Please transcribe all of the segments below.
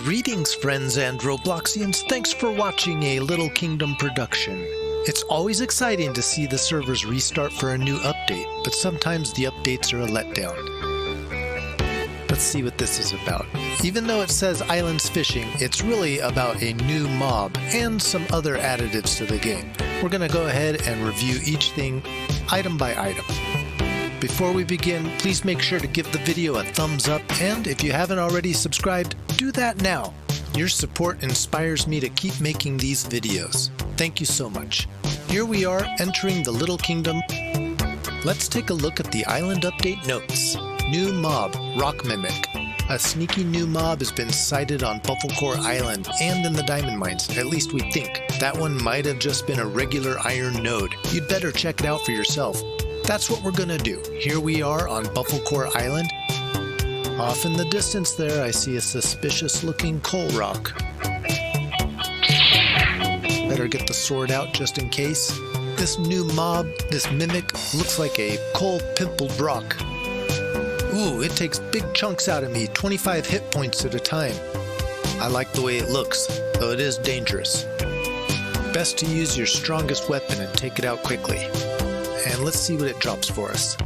Greetings, friends and Robloxians. Thanks for watching a Little Kingdom production. It's always exciting to see the servers restart for a new update, but sometimes the updates are a letdown. Let's see what this is about. Even though it says Islands Fishing, it's really about a new mob and some other additives to the game. We're going to go ahead and review each thing item by item. Before we begin, please make sure to give the video a thumbs up, and if you haven't already subscribed, do that now. Your support inspires me to keep making these videos. Thank you so much. Here we are entering the Little Kingdom. Let's take a look at the island update notes. New mob, Rock Mimic. A sneaky new mob has been sighted on Bufflecore Island and in the diamond mines, at least we think. That one might have just been a regular iron node. You'd better check it out for yourself. That's what we're gonna do. Here we are on Bufflecore Island. Off in the distance there, I see a suspicious looking coal rock. Better get the sword out just in case. This new mob, this mimic, looks like a coal pimpled rock. Ooh, it takes big chunks out of me, 25 hit points at a time. I like the way it looks, though it is dangerous. Best to use your strongest weapon and take it out quickly. And let's see what it drops for us.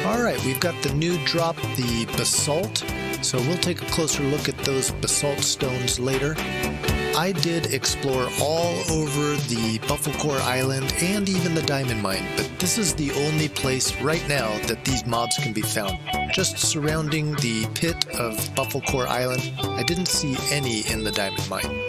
Alright, we've got the new drop, the basalt. So we'll take a closer look at those basalt stones later. I did explore all over the Bufflecore Island and even the diamond mine, but this is the only place right now that these mobs can be found. Just surrounding the pit of Bufflecore Island, I didn't see any in the diamond mine.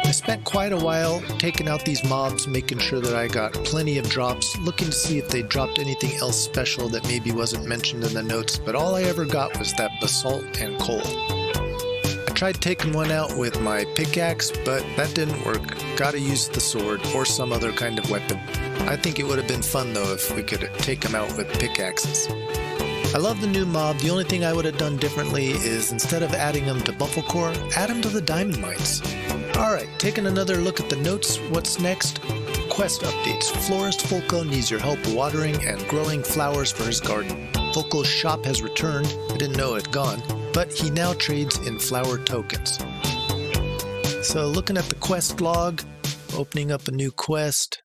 I spent quite a while taking out these mobs, making sure that I got plenty of drops, looking to see if they dropped anything else special that maybe wasn't mentioned in the notes, but all I ever got was that basalt and coal. I tried taking one out with my pickaxe, but that didn't work. Gotta use the sword or some other kind of weapon. I think it would have been fun though if we could take them out with pickaxes. I love the new mob. The only thing I would have done differently is instead of adding them to Bufflecore, add them to the diamond mines. Alright, taking another look at the notes, what's next? Quest updates. Florist Fulco needs your help watering and growing flowers for his garden. Fulco's shop has returned. I didn't know it had gone, but he now trades in flower tokens. So looking at the quest log, opening up a new quest,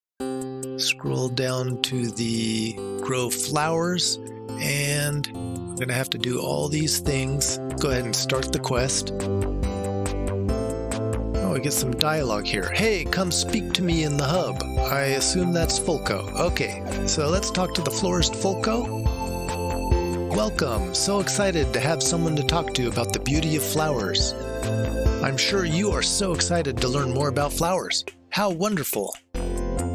scroll down to the grow flowers, and I'm going to have to do all these things. Go ahead and start the quest. We get some dialogue here. Hey, come speak to me in the hub. I assume that's Fulco. Okay, so let's talk to the florist Fulco. Welcome. So excited to have someone to talk to about the beauty of flowers. I'm sure you are so excited to learn more about flowers. How wonderful.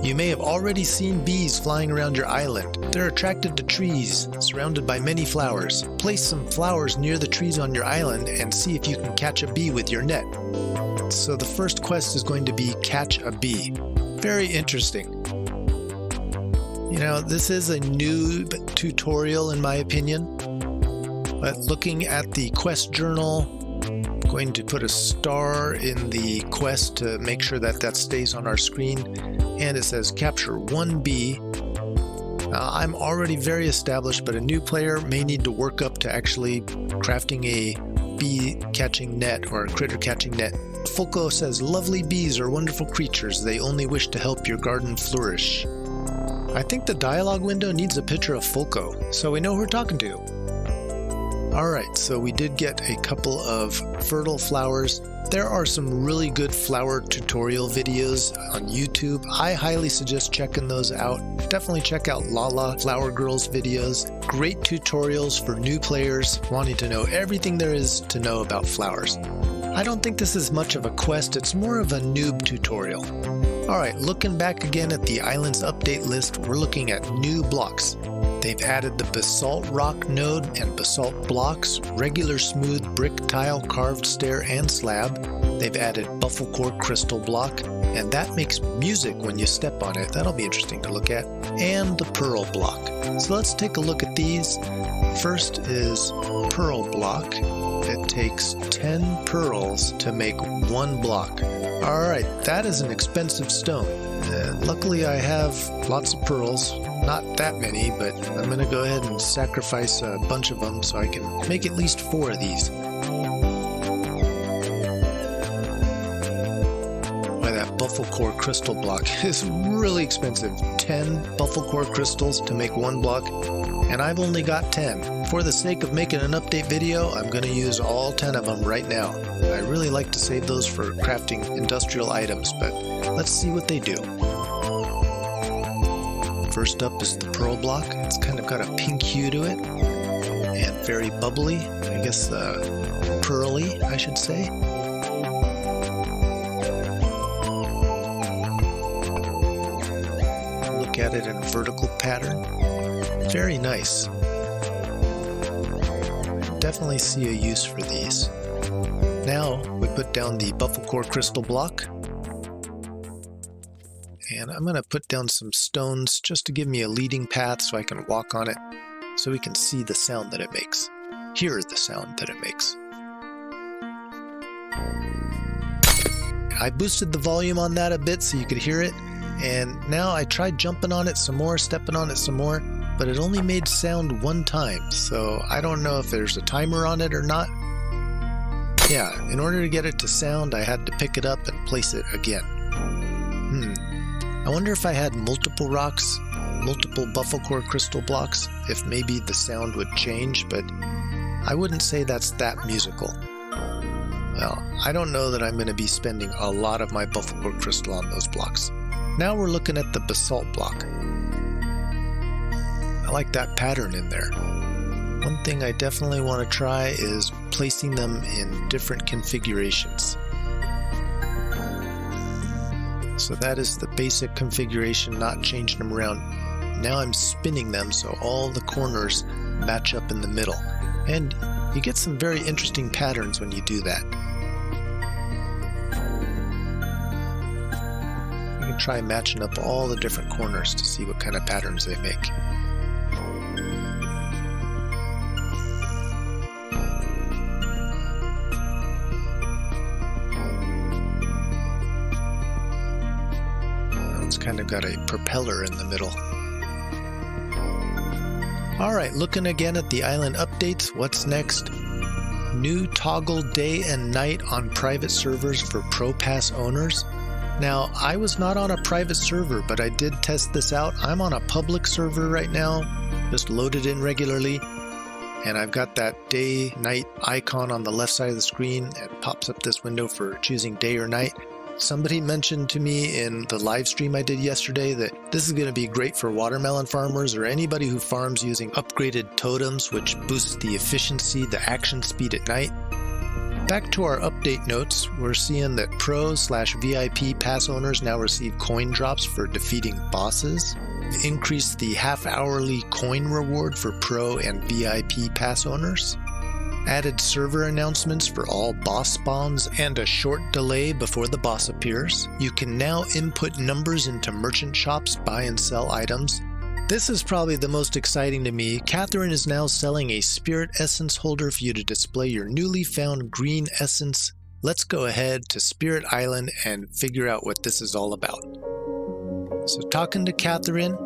You may have already seen bees flying around your island. They're attracted to trees, surrounded by many flowers. Place some flowers near the trees on your island and see if you can catch a bee with your net. So the first quest is going to be catch a bee. Very interesting. You know, this is a noob tutorial in my opinion, but looking at the quest journal, I'm going to put a star in the quest to make sure that that stays on our screen, and it says capture one bee. I'm already very established, but a new player may need to work up to actually crafting a bee catching net or a critter catching net. Fulco says, lovely bees are wonderful creatures. They only wish to help your garden flourish. I think the dialogue window needs a picture of Fulco, so we know who we're talking to. Alright, so we did get a couple of fertile flowers. There are some really good flower tutorial videos on YouTube. I highly suggest checking those out. Definitely check out Lala Flower Girl's videos. Great tutorials for new players wanting to know everything there is to know about flowers. I don't think this is much of a quest, it's more of a noob tutorial. Alright, looking back again at the island's update list, we're looking at new blocks. They've added the basalt rock node and basalt blocks, regular smooth brick tile, carved stair, and slab. They've added Bufflecore crystal block, and that makes music when you step on it. That'll be interesting to look at. And the pearl block. So let's take a look at these. First is pearl block. It takes 10 pearls to make one block. Alright, that is an expensive stone. Luckily I have lots of pearls. Not that many, but I'm going to go ahead and sacrifice a bunch of them so I can make at least 4 of these. Boy, that buffle core crystal block is really expensive. 10 buffle core crystals to make 1 block, and I've only got 10. For the sake of making an update video, I'm going to use all 10 of them right now. I really like to save those for crafting industrial items, but let's see what they do. First up is the pearl block. It's kind of got a pink hue to it and very bubbly. I guess pearly, I should say. Look at it in a vertical pattern. Very nice. Definitely see a use for these. Now we put down the buffle core crystal block. And I'm going to put down some stones just to give me a leading path so I can walk on it, so we can see the sound that it makes. Hear the sound that it makes. I boosted the volume on that a bit so you could hear it, and now I tried jumping on it some more, stepping on it some more, but it only made sound 1 time, so I don't know if there's a timer on it or not. Yeah, in order to get it to sound, I had to pick it up and place it again. I wonder if I had multiple rocks, multiple buffle core crystal blocks, if maybe the sound would change, but I wouldn't say that's that musical. Well, I don't know that I'm going to be spending a lot of my buffle core crystal on those blocks. Now we're looking at the basalt block. I like that pattern in there. One thing I definitely want to try is placing them in different configurations. So that is the basic configuration, not changing them around. Now I'm spinning them so all the corners match up in the middle. And you get some very interesting patterns when you do that. You can try matching up all the different corners to see what kind of patterns they make. Kind of got a propeller in the middle. Alright, looking again at the island updates, what's next? New toggle day and night on private servers for Pro Pass owners. Now, I was not on a private server, but I did test this out. I'm on a public server right now, just loaded in regularly, and I've got that day-night icon on the left side of the screen. It pops up this window for choosing day or night. Somebody mentioned to me in the live stream I did yesterday that this is going to be great for watermelon farmers or anybody who farms using upgraded totems, which boosts the efficiency, the action speed at night. Back to our update notes, we're seeing that Pro/VIP pass owners now receive coin drops for defeating bosses. Increase the half-hourly coin reward for Pro and VIP pass owners. Added server announcements for all boss spawns and a short delay before the boss appears. You can now input numbers into merchant shops, buy and sell items. This is probably the most exciting to me. Catherine is now selling a spirit essence holder for you to display your newly found green essence. Let's go ahead to Spirit Island and figure out what this is all about. So talking to Catherine,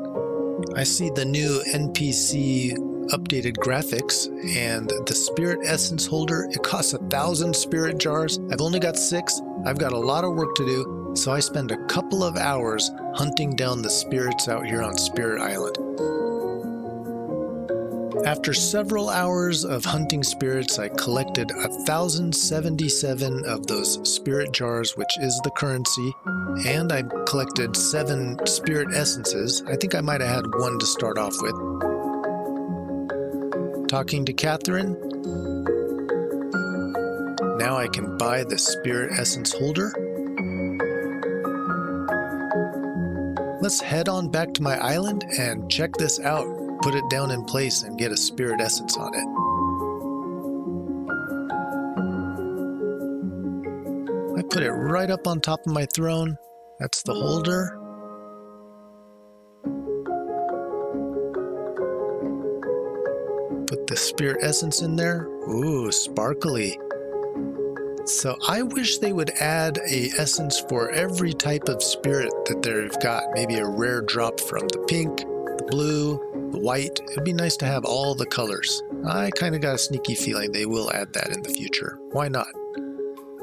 I see the new NPC updated graphics, and the spirit essence holder, it costs 1,000 spirit jars. I've only got 6. I've got a lot of work to do, so I spend a couple of hours hunting down the spirits out here on Spirit Island. After several hours of hunting spirits, I collected 1,077 of those spirit jars, which is the currency, and I collected 7 spirit essences. I think I might have had 1 to start off with. Talking to Catherine. Now I can buy the spirit essence holder. Let's head on back to my island and check this out. Put it down in place and get a spirit essence on it. I put it right up on top of my throne. That's the holder. Put the spirit essence in there. Ooh, sparkly. So I wish they would add a essence for every type of spirit that they've got. Maybe a rare drop from the pink, the blue, the white. It'd be nice to have all the colors. I kind of got a sneaky feeling they will add that in the future. Why not?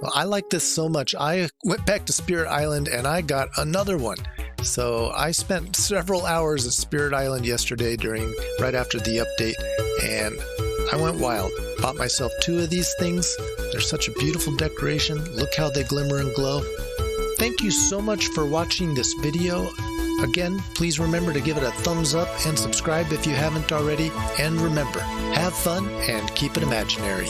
Well, I like this so much. I went back to Spirit Island and I got another one. So I spent several hours at Spirit Island yesterday right after the update, and I went wild. Bought myself 2 of these things. They're such a beautiful decoration. Look how they glimmer and glow. Thank you so much for watching this video. Again, please remember to give it a thumbs up and subscribe if you haven't already. And remember, have fun and keep it imaginary.